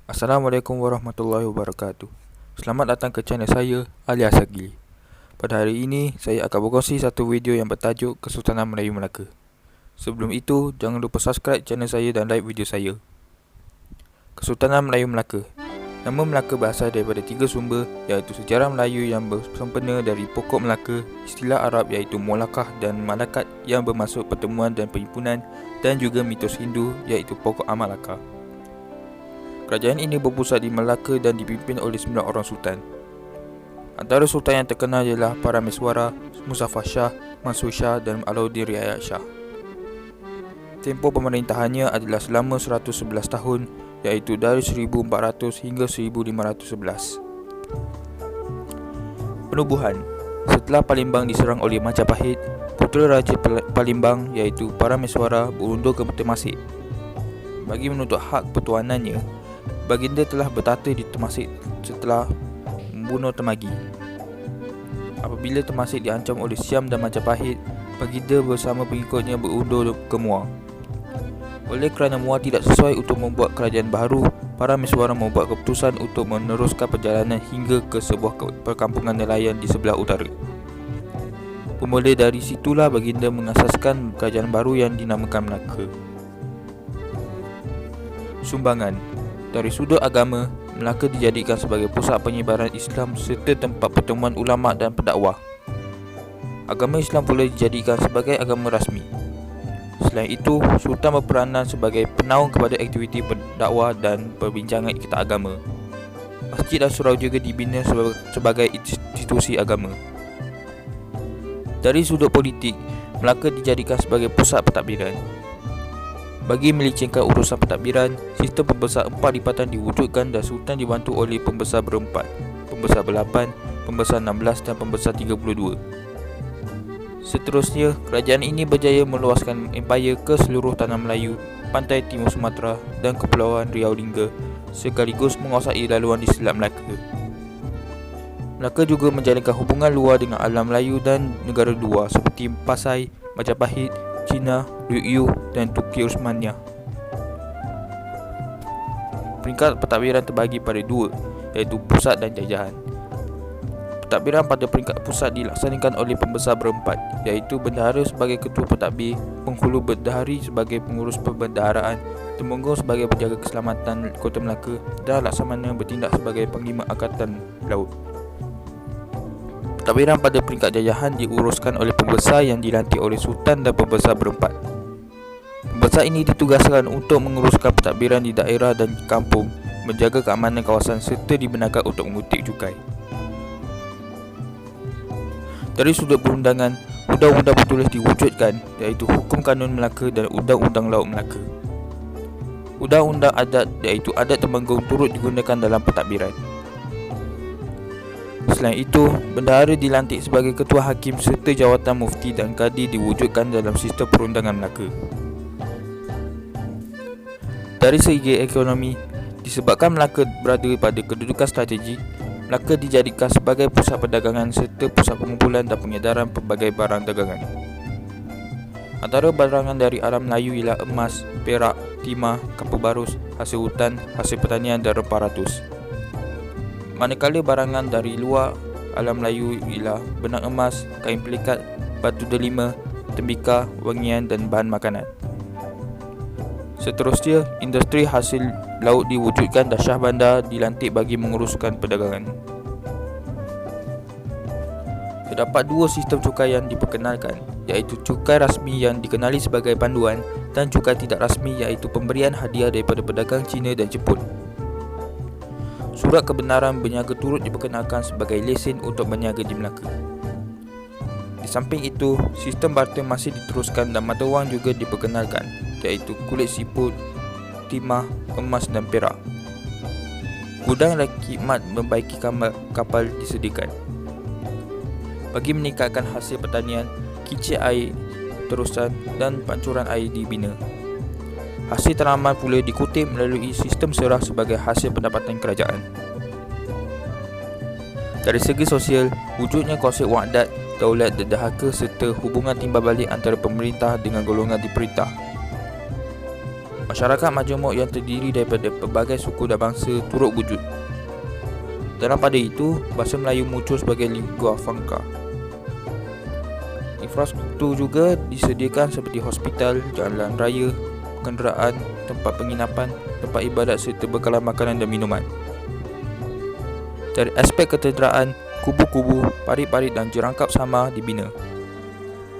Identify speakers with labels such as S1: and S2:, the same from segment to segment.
S1: Assalamualaikum warahmatullahi wabarakatuh. Selamat datang ke channel saya, Ali Asagili. Pada hari ini, saya akan berkongsi satu video yang bertajuk Kesultanan Melayu Melaka. Sebelum itu, jangan lupa subscribe channel saya dan like video saya. Kesultanan Melayu Melaka. Nama Melaka berasal daripada tiga sumber, iaitu sejarah Melayu yang bersempena dari pokok Melaka, istilah Arab iaitu Molakah dan Malakat yang bermaksud pertemuan dan perhimpunan, dan juga mitos Hindu iaitu pokok Amalaka. Kerajaan ini berpusat di Melaka dan dipimpin oleh 9 orang sultan. Antara sultan yang terkenal ialah Parameswara, Muzaffar Shah, Mansur Shah dan Alauddin Riayat Shah. Tempoh pemerintahannya adalah selama 111 tahun, iaitu dari 1400 hingga 1511. Penubuhan. Setelah Palembang diserang oleh Majapahit, putera Raja Palembang iaitu Parameswara berundur ke Temasek. Bagi menuntut hak pertuanannya, baginda telah bertata di Temasek setelah membunuh Temagi. Apabila Temasek diancam oleh Siam dan Majapahit, baginda bersama pengikutnya berundur ke Muar. Oleh kerana Muar tidak sesuai untuk membuat kerajaan baru, Parameswara membuat keputusan untuk meneruskan perjalanan hingga ke sebuah perkampungan nelayan di sebelah utara. Bermula dari situlah baginda mengasaskan kerajaan baru yang dinamakan Melaka. Sumbangan. Dari sudut agama, Melaka dijadikan sebagai pusat penyebaran Islam serta tempat pertemuan ulama dan pendakwah. Agama Islam pula dijadikan sebagai agama rasmi. Selain itu, Sultan berperanan sebagai penaung kepada aktiviti pendakwah dan perbincangan kitab agama. Masjid dan surau juga dibina sebagai institusi agama. Dari sudut politik, Melaka dijadikan sebagai pusat pentadbiran. Bagi melicingkan urusan pentadbiran, sistem pembesar 4 lipatan diwujudkan dan Sultan dibantu oleh pembesar berempat, pembesar ber-8, pembesar 16 dan pembesar 32. Seterusnya, kerajaan ini berjaya meluaskan empayar ke seluruh tanah Melayu, pantai timur Sumatera dan kepulauan Riau Lingga, sekaligus menguasai laluan di Selat Melaka. Melaka juga menjalinkan hubungan luar dengan alam Melayu dan negara luar seperti Pasai, Majapahit, China, Ryu dan Turki Utsmaniyah. Peringkat pentadbiran terbagi pada dua, iaitu pusat dan jajahan. Pentadbiran pada peringkat pusat dilaksanakan oleh pembesar berempat, iaitu bendahara sebagai ketua pentadbir, penghulu bendahari sebagai pengurus perbendaharaan, temenggung sebagai penjaga keselamatan Kota Melaka dan Laksamana bertindak sebagai panglima angkatan laut. Pentadbiran pada peringkat jajahan diuruskan oleh pembesar yang dilantik oleh sultan dan pembesar berempat. Pembesar ini ditugaskan untuk menguruskan pentadbiran di daerah dan kampung, menjaga keamanan kawasan serta dibenarkan untuk mengutik cukai. Dari sudut perundangan, undang-undang bertulis diwujudkan, iaitu Hukum Kanun Melaka dan Undang-Undang Laut Melaka. Undang-undang adat iaitu Adat Temenggung turut digunakan dalam pentadbiran. Selain itu, bendahara dilantik sebagai ketua hakim serta jawatan mufti dan kadi diwujudkan dalam sistem perundangan Melaka. Dari segi ekonomi, disebabkan Melaka berada pada kedudukan strategik, Melaka dijadikan sebagai pusat perdagangan serta pusat pengumpulan dan pengedaran pelbagai barang dagangan. Antara barangan dari alam Melayu ialah emas, perak, timah, kapur barus, hasil hutan, hasil pertanian dan rempah ratus. Manakala barangan dari luar alam Melayu ialah benang emas, kain pelikat, batu delima, tembikar, wangian dan bahan makanan. Seterusnya, industri hasil laut diwujudkan dan Syah Bandar dilantik bagi menguruskan perdagangan. Terdapat dua sistem cukai yang diperkenalkan, iaitu cukai rasmi yang dikenali sebagai panduan dan cukai tidak rasmi iaitu pemberian hadiah daripada pedagang Cina dan Jepun. Surat kebenaran berniaga turut diperkenalkan sebagai lesen untuk berniaga di Melaka. Di samping itu, sistem barter masih diteruskan dan mata wang juga diperkenalkan, iaitu kulit siput, timah, emas dan perak. Gudang dan khidmat membaiki kapal disediakan. Bagi meningkatkan hasil pertanian, kicik air terusan dan pancuran air dibina. Hasil tanaman pula dikutip melalui sistem serah sebagai hasil pendapatan kerajaan. Dari segi sosial, wujudnya konsep wahdat, daulat dan dahaka serta hubungan timbal balik antara pemerintah dengan golongan diperintah. Masyarakat majmuk yang terdiri daripada pelbagai suku dan bangsa turut wujud. Dalam pada itu, bahasa Melayu muncul sebagai lingua franca. Infrastruktur juga disediakan seperti hospital, jalan raya, kenderaan, tempat penginapan, tempat ibadat serta bekalan makanan dan minuman. Dari aspek ketenterakan, kubu-kubu, parit-parit dan jerangkap sama dibina.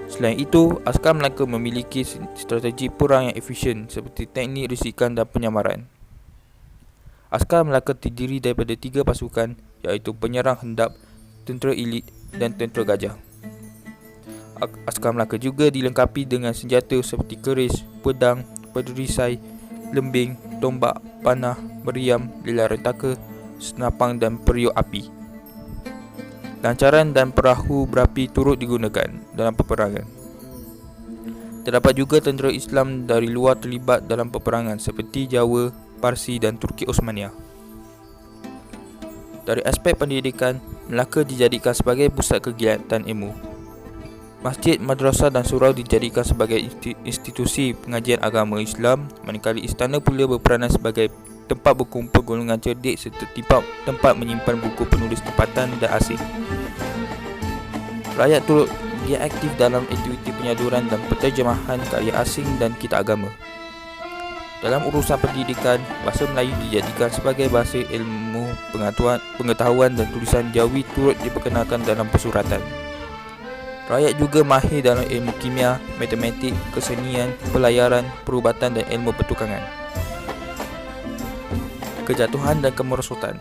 S1: Selain itu, askar Melaka memiliki strategi perang yang efisien seperti teknik risikan dan penyamaran. Askar Melaka terdiri daripada 3 pasukan, iaitu penyerang hendap, tentera elit dan tentera gajah. Askar Melaka juga dilengkapi dengan senjata seperti keris, pedang, perisai, lembing, tombak, panah, meriam, lilar rentaka, senapang dan periuk api. Lancaran dan perahu berapi turut digunakan dalam peperangan. Terdapat juga tentera Islam dari luar terlibat dalam peperangan seperti Jawa, Parsi dan Turki Osmania. Dari aspek pendidikan, Melaka dijadikan sebagai pusat kegiatan ilmu. Masjid, madrasah dan surau dijadikan sebagai institusi pengajian agama Islam, manakala istana pula berperanan sebagai tempat berkumpul golongan cerdik serta tempat menyimpan buku penulis tempatan dan asing. Rakyat turut dia aktif dalam aktiviti penyaduran dan penterjemahan karya asing dan kitab agama. Dalam urusan pendidikan, bahasa Melayu dijadikan sebagai bahasa ilmu pengetahuan dan tulisan Jawi turut diperkenalkan dalam persuratan. Rakyat juga mahir dalam ilmu kimia, matematik, kesenian, pelayaran, perubatan dan ilmu pertukangan. Kejatuhan dan kemerosotan.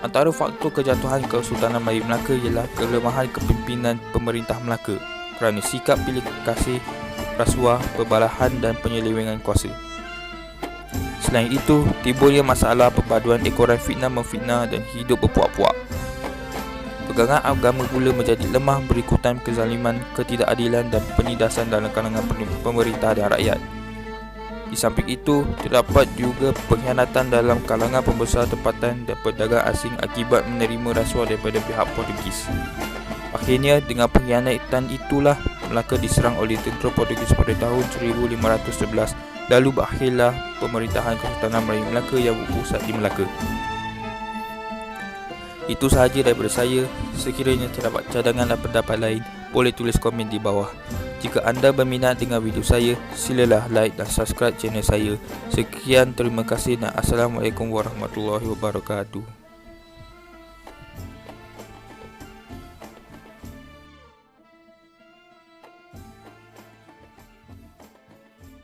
S1: Antara faktor kejatuhan Kesultanan Melayu Melaka ialah kelemahan kepimpinan pemerintah Melaka kerana sikap pilih kasih, rasuah, perbalahan dan penyelewengan kuasa. Selain itu, timbulnya masalah perpaduan ekoran fitnah-memfitnah dan hidup berpuak-puak. Pegangan agama pula menjadi lemah berikutan kezaliman, ketidakadilan dan penindasan dalam kalangan pemerintah dan rakyat. Di samping itu, terdapat juga pengkhianatan dalam kalangan pembesar tempatan dan pedagang asing akibat menerima rasuah daripada pihak Portugis. Akhirnya, dengan pengkhianatan itulah Melaka diserang oleh tentera Portugis pada tahun 1511. Lalu berakhirlah pemerintahan Kesultanan Melayu Melaka yang berpusat di Melaka. Itu sahaja daripada saya. Sekiranya terdapat cadangan dan pendapat lain, boleh tulis komen di bawah. Jika anda berminat dengan video saya, silalah like dan subscribe channel saya. Sekian, terima kasih dan Assalamualaikum warahmatullahi wabarakatuh.